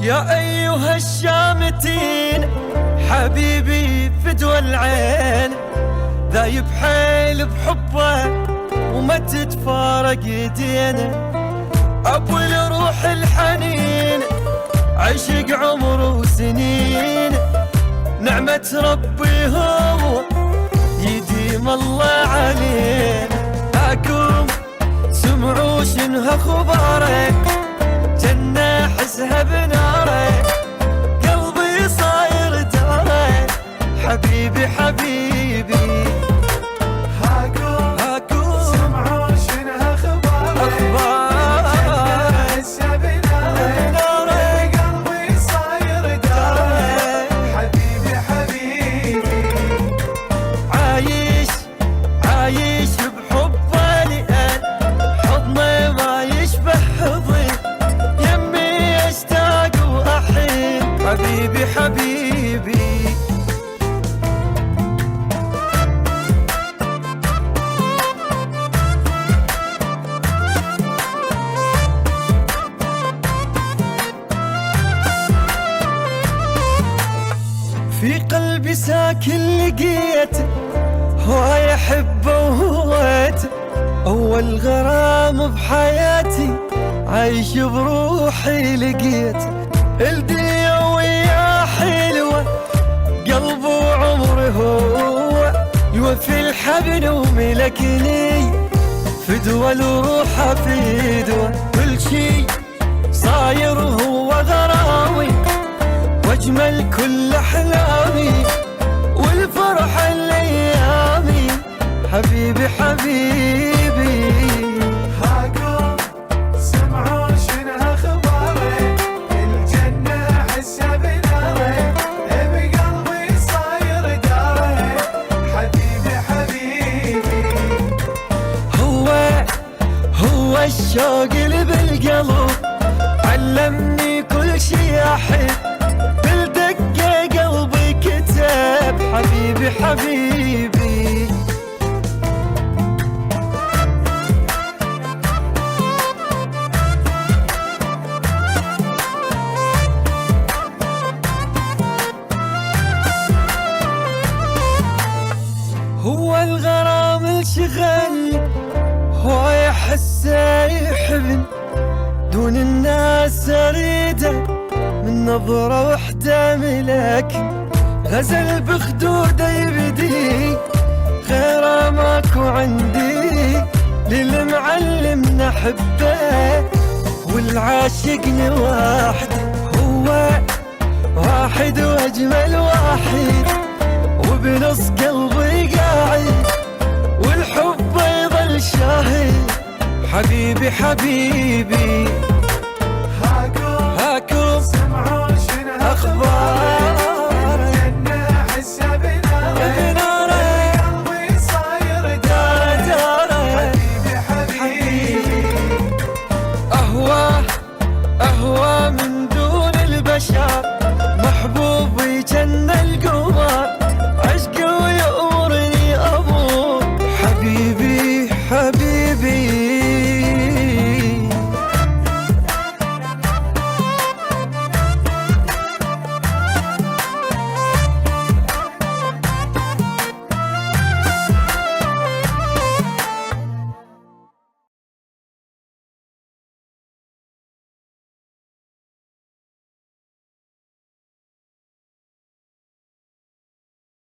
يا أيها الشامتين حبيبي فدوى العين، ذايب حيل بحبه وما تتفارق يدينا. أبو الروح الحنين عشق عمره وسنين، نعمة ربي هو يديم الله علينا. هاكم سمعوا شنها خبارك، جنة حسها بنارك، قلبي صاير دارك حبيبي حبيبي. هاكم سمعوا شنها خبارك، جنة حسها بنارك، قلبي صاير دارك حبيبي حبيبي. عايش بحبه لأن حضنه ما يشبه حضن، يمي اشتاق واحن حبيبي حبيبي. في قلبي ساكن لقيته، هو يحبه وهوته، أول غرام بحياتي عايش بروحي لقيته. الدنيا وياه حلوة، قلبه وعمره هو يوفي الحبل وملكني، فدوى لروحه فدوى. كل شي صاير هو غرامي، واجمل كل احلامي، والفرح الايامي حبيبي حبيبي. هاكم سمعوا شنها خبارك، الجنة حسها بنارك، بقلبي صاير دارك حبيبي حبيبي. هو الشوق اللي بالقلب علمني كل شي احب، بالدقة قلبي كتب حبيبي حبيبي. هو الغرام الشغل، هو يحسه يحبن، دون الناس اريده من نظرة وحدة ملكن. غزل بخدوده يبدي غيره ماكو عندي، للمعلم نحبه والعاشقني واحد. هو واحد واجمل واحد، وبنص قلبي قاعد، والحب يظل شاهد حبيبي حبيبي.